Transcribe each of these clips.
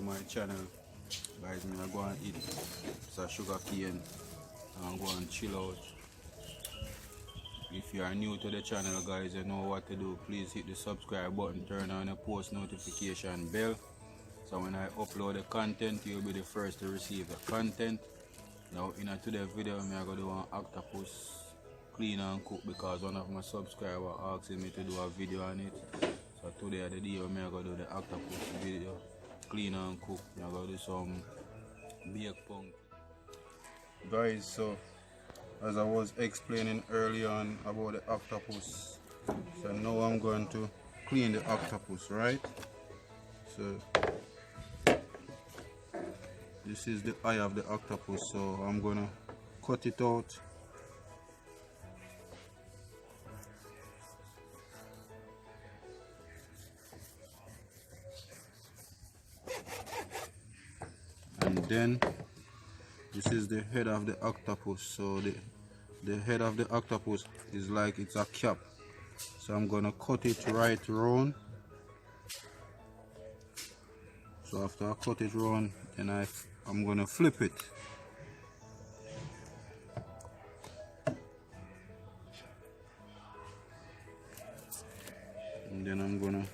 to my channel. Guys, I'm gonna go and eat some sugar cane and go and chill out. If you are new to the channel, guys, you know what to do. Please hit the subscribe button, turn on the post notification bell, so when I upload the content, you'll be the first to receive the content. Now in today's video, I'm going to do an octopus clean and cook because one of my subscribers asked me to do a video on it. So today the day I'm going to do the octopus video, clean and cook. I'm going to do some baked pumpkin. Guys, so as I was explaining earlier on about the octopus, so now I'm going to clean the octopus, right? So this is the eye of the octopus, so I'm gonna cut it out. And then this is the head of the octopus, so the head of the octopus is like it's a cap, so I'm gonna cut it right round. So after I cut it round, then I'm gonna flip it. And then I'm gonna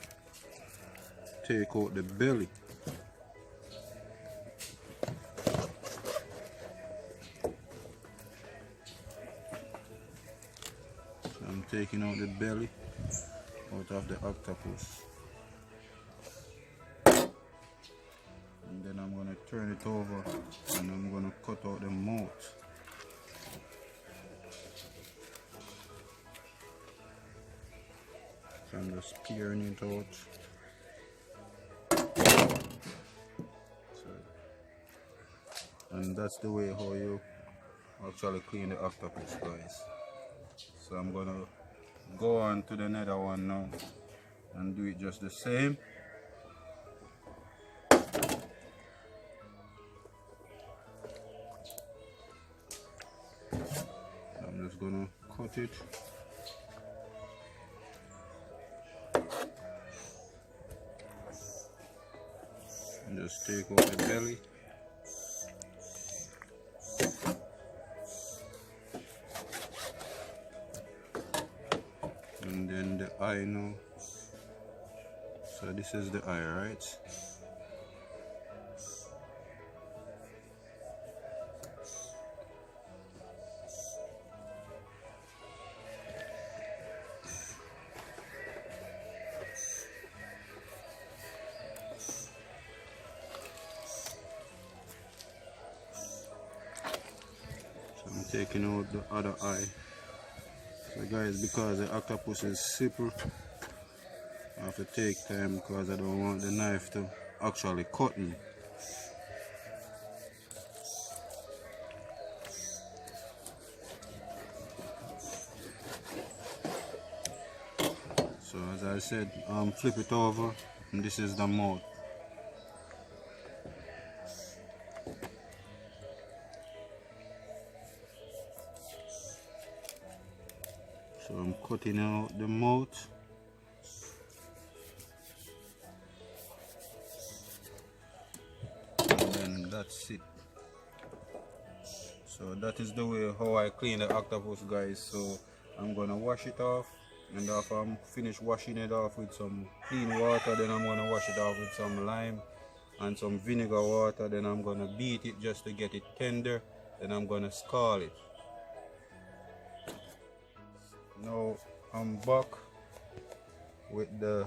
take out the belly. I'm taking out the belly out of the octopus. And then I'm going to turn it over and I'm going to cut out the mouth. So I'm just peeling it out. So, and that's the way how you actually clean the octopus, guys. So I'm going to go on to the another one now and do it just the same. I'm just gonna cut it. And just take out the belly. And then the eye now. So this is the eye, right? I'm taking out the other eye. So guys, because the octopus is simple, I have to take time because I don't want the knife to actually cut me. So as I said, flip it over and this is the mouth. So I'm cutting out the mouth. And then that's it. So that is the way how I clean the octopus, guys. So I'm gonna wash it off, and after I'm finished washing it off with some clean water, then I'm gonna wash it off with some lime and some vinegar water. Then I'm gonna beat it just to get it tender. Then I'm gonna scald it. Now I'm back with the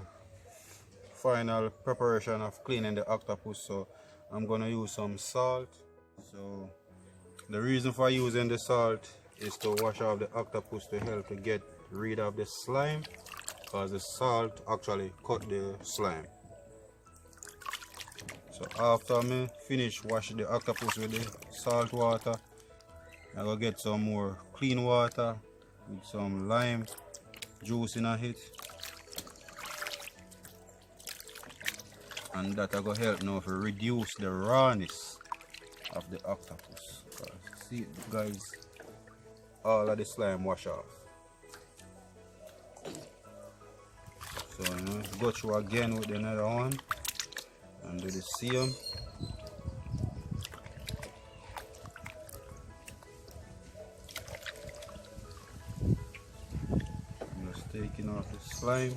final preparation of cleaning the octopus. So I'm gonna use some salt. So the reason for using the salt is to wash off the octopus to help to get rid of the slime, because the salt actually cut the slime. So after me finish washing the octopus with the salt water, I go get some more clean water with some lime juice in it, and that I go help now to reduce the rawness of the octopus. See guys, all of the slime wash off. So go through again with another one, and do the same. I'm just taking off the slime.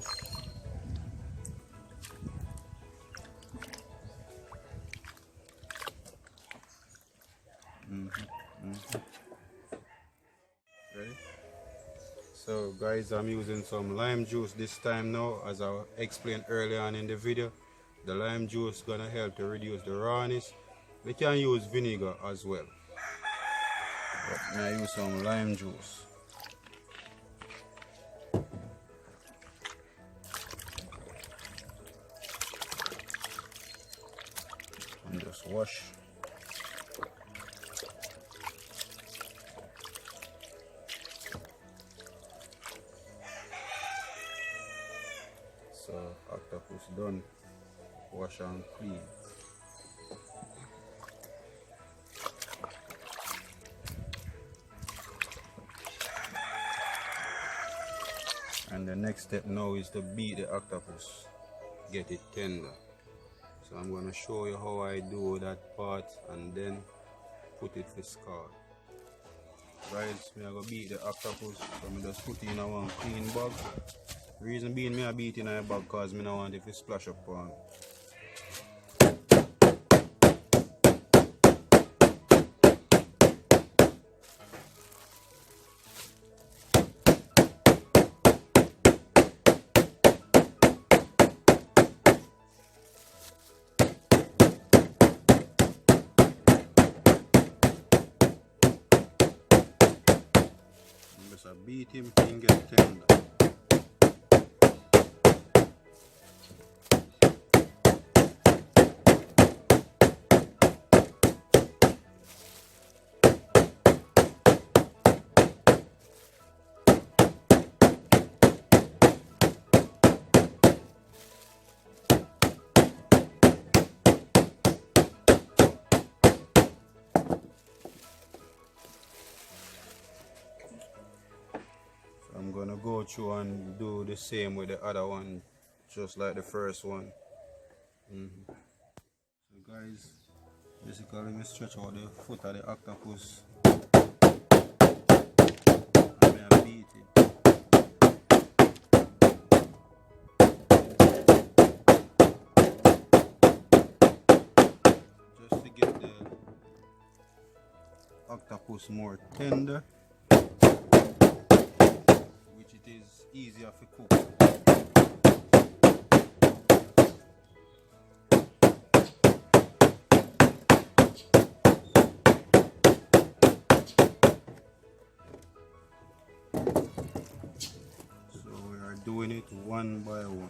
Ready? So guys, I'm using some lime juice this time now. As I explained earlier on in the video, the lime juice is gonna help to reduce the rawness. We can use vinegar as well, but I use some lime juice. And just wash. So octopus done, wash and clean. And the next step now is to beat the octopus, get it tender. So I'm going to show you how I do that part and then put it for scald. Guys, I'm going to beat the octopus, so I'm just put it in one clean bag. Reason being I beat in a bag because I don't want it to splash up on. Just beat him and get tender. I'm gonna go through and do the same with the other one, just like the first one. So guys, basically let me stretch out the foot of the octopus and I beat it. Just to get the octopus more tender, which it is easier to cook. So we are doing it one by one.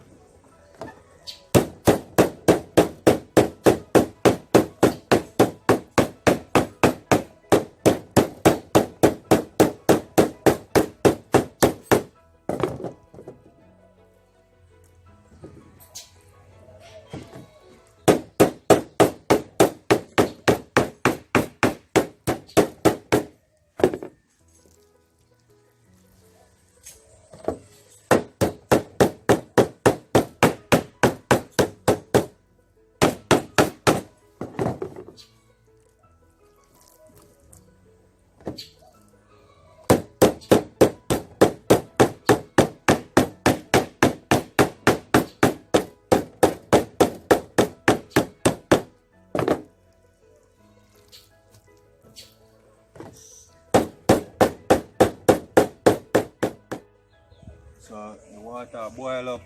So the water boil up.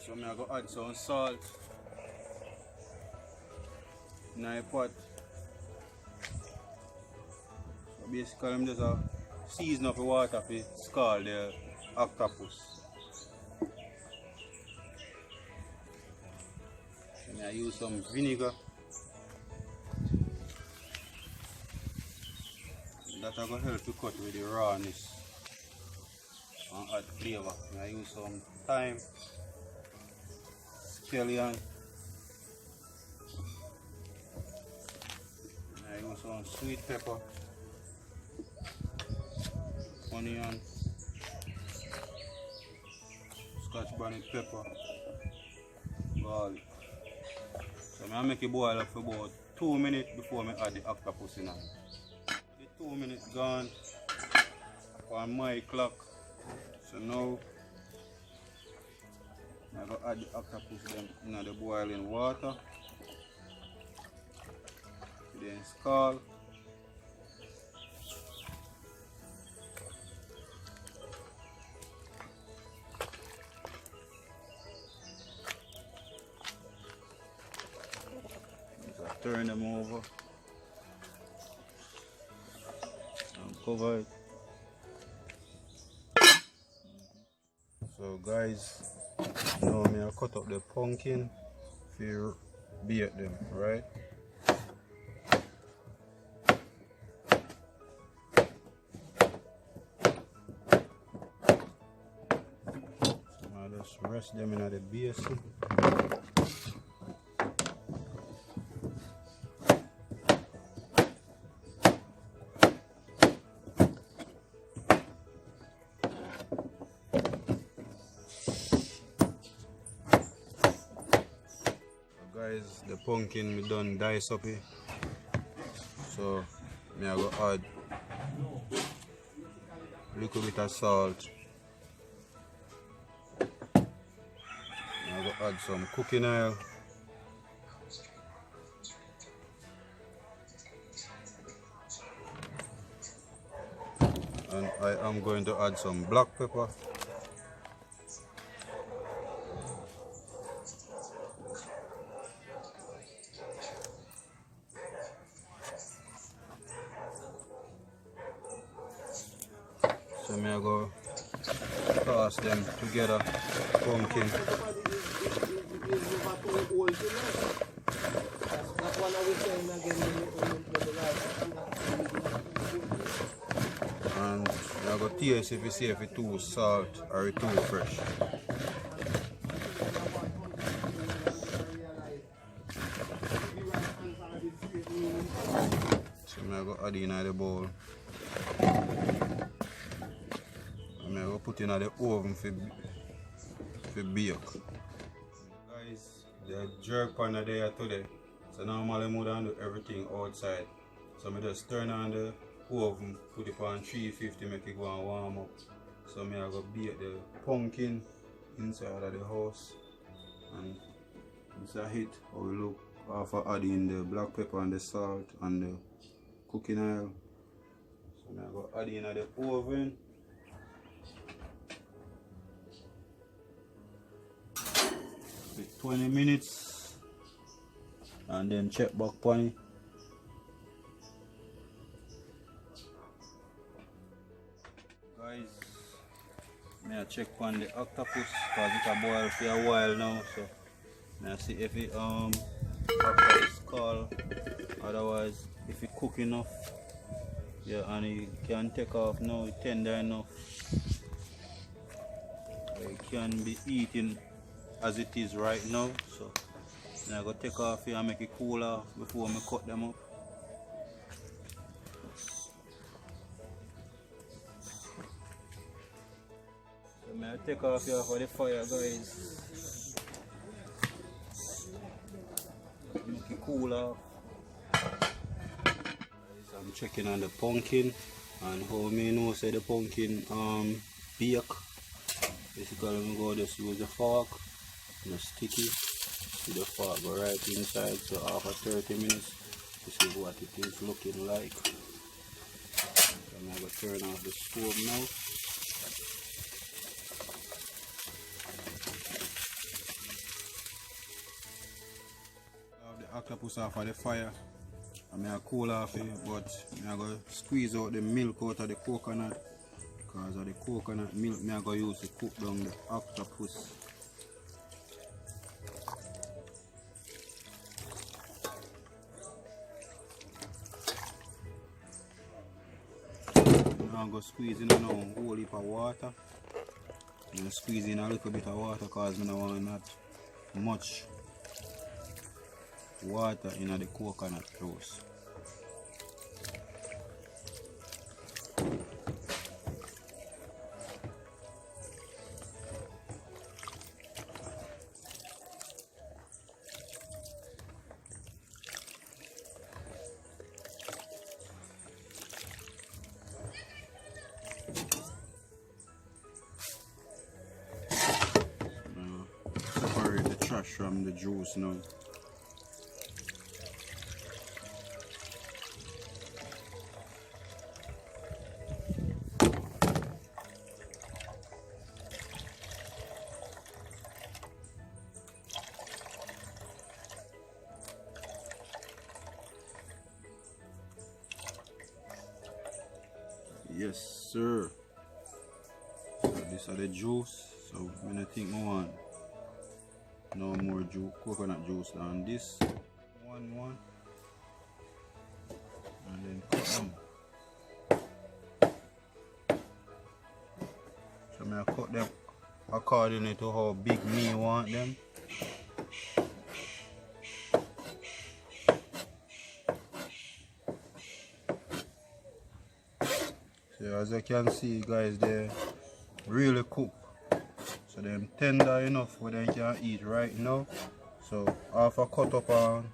So I'm going to add some salt in the pot. So basically I'm just season up the water to scald the octopus. And I use some vinegar. That's going to help to cut with the rawness and add flavor. And I use some thyme, scallion, and I use some sweet pepper, onion, scotch bonnet pepper, garlic. So I make it boil up for about 2 minutes before I add the octopus in. The 2 minutes gone on my clock. So now I'm going to add the octopus in the boiling water. Then scald. So turn them over and cover it. So guys, now I'm going to cut up the pumpkin to bake them, right? Just rest them in the basin. Guys, the pumpkin we done dice up here. So I go add a little bit of salt. I go add some cooking oil. And I am going to add some black pepper. So I go toss them together, pumpkin. And I go taste if you see if it's too salt or it's too fresh. So I go add in the bowl. And I go put in the oven for bake. Guys, the jerk pan are there today. So normally I don't do everything outside. So I just turn on the oven, put it on 350, make it go and warm up. So I go bake the pumpkin inside of the house. And it's a hit how we look after adding the black pepper and the salt and the cooking oil. So I go add in the oven. With 20 minutes. And then check back on it. Guys, I check on the octopus because it a boil for a while now, so I see if it after the skull, otherwise if it cook enough, yeah, and it can take off now, it's tender enough. It can be eaten as it is right now, so I'm going to take off here and make it cooler before I cut them up. So I'm going to take off here for the fire, guys. Make it cooler. I'm checking on the pumpkin and how I know say the pumpkin bake. Basically I'm going to just use the fork, just sticky. See the fork go right inside, so after 30 minutes this is what it is looking like. So I'm going to turn off the stove now. I have the octopus off of the fire. I'm going to cool off it, but I'm going to squeeze out the milk out of the coconut. Because of the coconut milk I'm going to use to cook down the octopus. I'm going to squeeze in a whole heap of water. I'm going to squeeze in a little bit of water because I don't want not much water in the coconut juice. mushroom the juice now. Yes, sir. So this is the juice. So when I think I want no more juice, coconut juice than this. One. And then cut them. So I cut them according to how big me want them. So as you can see guys, they really cook. So them tender enough where they can eat right now. So after cut up and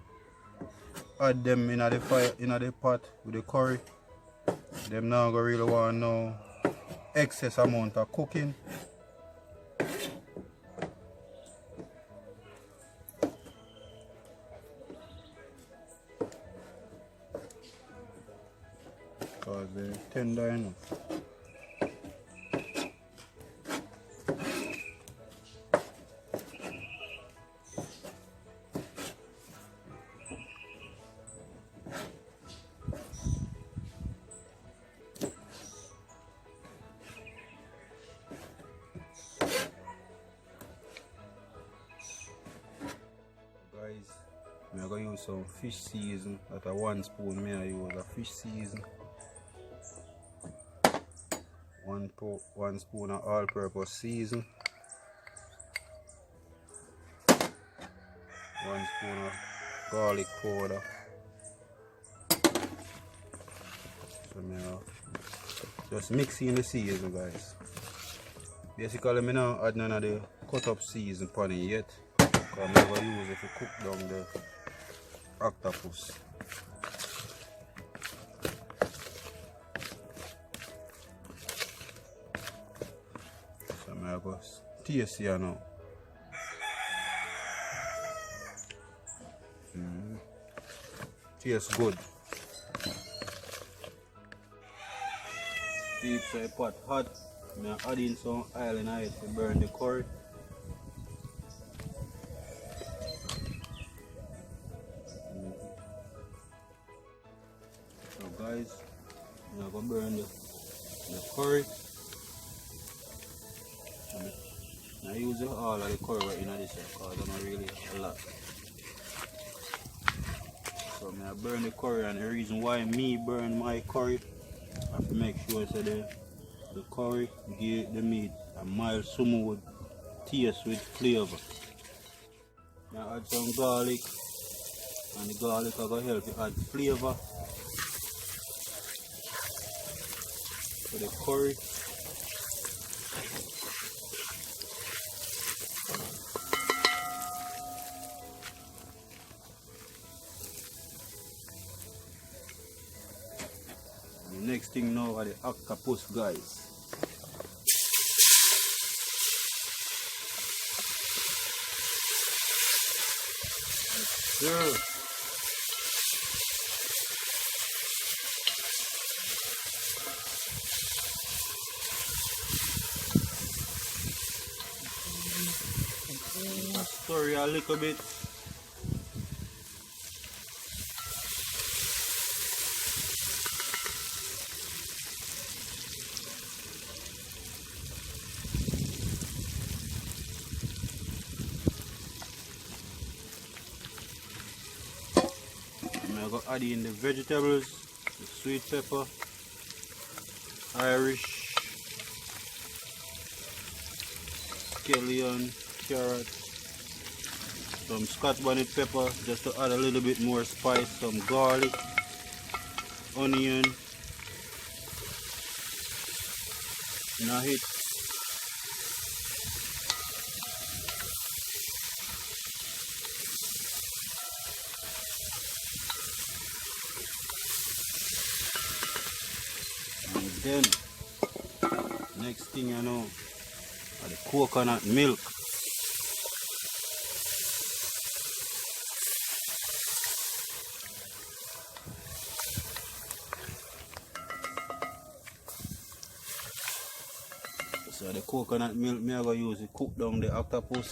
add them in the fire, in the pot with the curry. Them now go really want no excess amount of cooking. Because they're tender enough. Guys, I'm going to use some fish season. That's a 1 spoon. I use a fish season. 1 spoon of all-purpose season. 1 spoon of garlic powder. So just mixing the season, guys. Basically, I'm not add none of the cut up season on it yet. Because I'm going to use it to cook down the octopus. So I'm going to taste here now. Tastes good. Keep the pot hot. I'm adding some oil in it to burn the curry. So guys, I'm going to burn the curry. I use all of the curry in this because I don't really a lot. So I burn the curry, and the reason why me burn my curry, I have to make sure that the curry give the meat a mild smooth taste with flavor. Now add some garlic, and the garlic is going to help you add flavor to the curry. The next thing now are the octopus, guys. Sure. Stir a little bit. I'm going to add in the vegetables, the sweet pepper, Irish, scallion, carrot, some Scotch bonnet pepper just to add a little bit more spice, some garlic, onion, now hit then next thing you know are the coconut milk. So the coconut milk me I go use it cook down the octopus.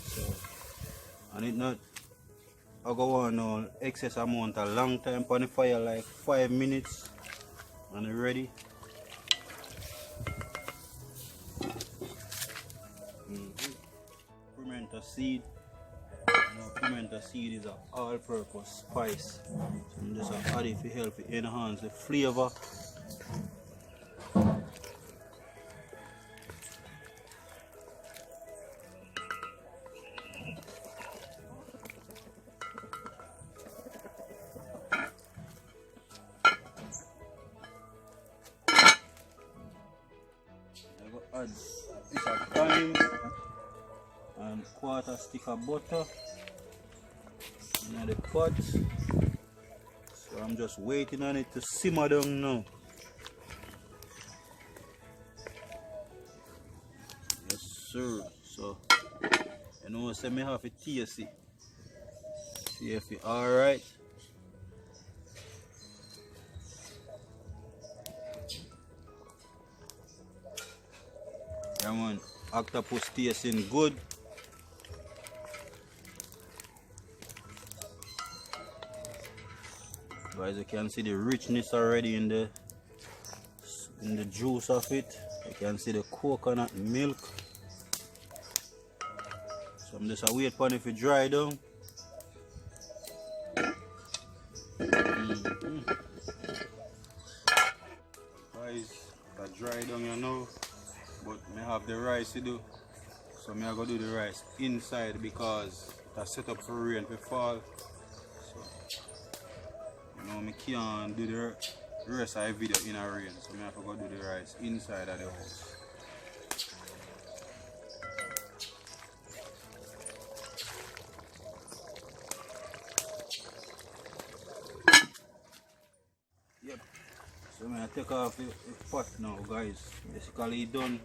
So and it not I go on no excess amount a long time on the fire, like 5 minutes, and it's ready. Pimento seed. Pimento seed is an all-purpose spice. So I'm just add it to help it enhance the flavor. I add a piece of thyme and quarter stick of butter in the pot. So I'm just waiting on it to simmer down now. Yes sir. So you know, so me have to taste it. See if it's alright. Yeah man, octopus tasting good. Guys, you can see the richness already in the juice of it. You can see the coconut milk. So I'm just wait for it to dry down. Guys, that dry down you know, but I have the rice to do. So I go do the rice inside because that's set up for rain to fall. You know, I can't do the rest of the video in a rain, so I have to go do the rice inside of the house. Yep. So I take off the pot now, guys. Basically done.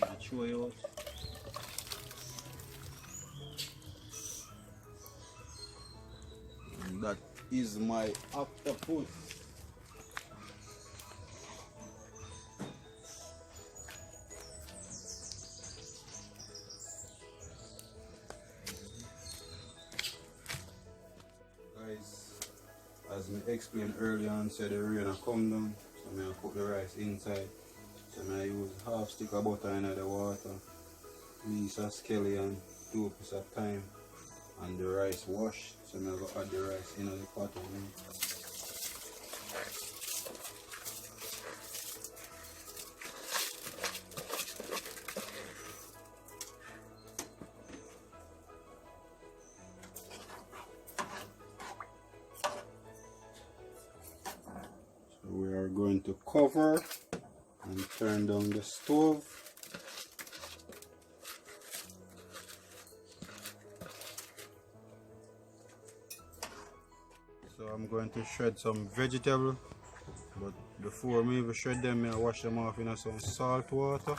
I'll show you out. And that is my octopus. Guys, as I explained earlier on, said the rain will come down, so I put the rice inside. So I use half stick of butter in the water, piece of scallion, 2 pieces of thyme, and the rice wash. So I'm going to add the rice in the pot. So we are going to cover and turn down the stove. So I'm going to shred some vegetable, but before me even shred them, I wash them off in some salt water.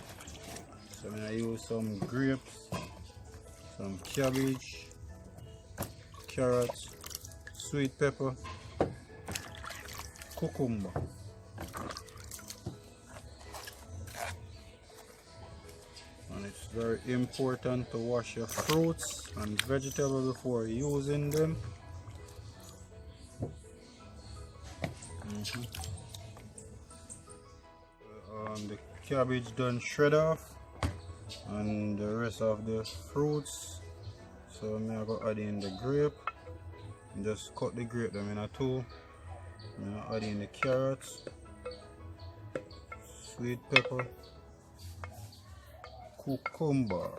So I'm going to use some grapes, some cabbage, carrots, sweet pepper, cucumber. And it's very important to wash your fruits and vegetables before using them. The cabbage done shred off and the rest of the fruits. So I'm going to add in the grape. Just cut the grape them in two. I'm going to add in the carrots, sweet pepper, cucumber.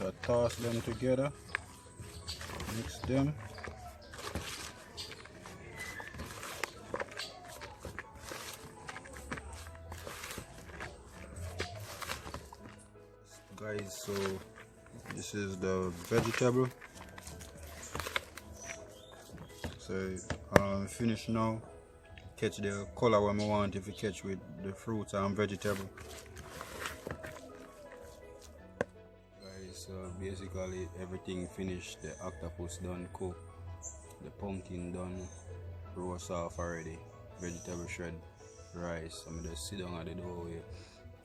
I toss them together, mix them. Guys, so this is the vegetable. So finished now. Catch the color what I want if you catch with the fruits and vegetable. basically everything finished. The octopus done cook, the pumpkin done roast off already, vegetable shred, rice. I'm just sit down at the doorway,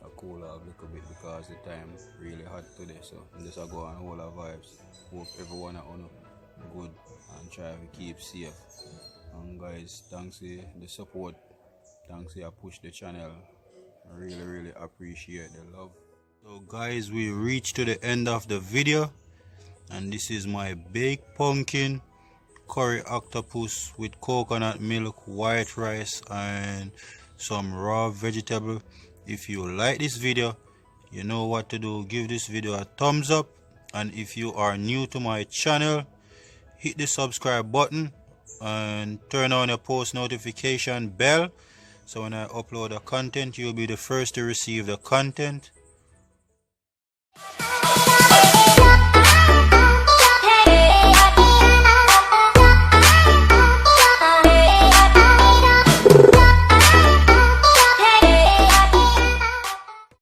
I cool off a little bit because the time really hot today. So I'm just go on all our vibes. Hope everyone are on good and try to keep safe. And guys, thanks for the support. Thanks for push the channel. I really appreciate the love. So guys, we reached to the end of the video, and this is my baked pumpkin curry octopus with coconut milk, white rice and some raw vegetable. If you like this video, you know what to do. Give this video a thumbs up, and if you are new to my channel, hit the subscribe button and turn on your post notification bell, so when I upload the content, you'll be the first to receive the content.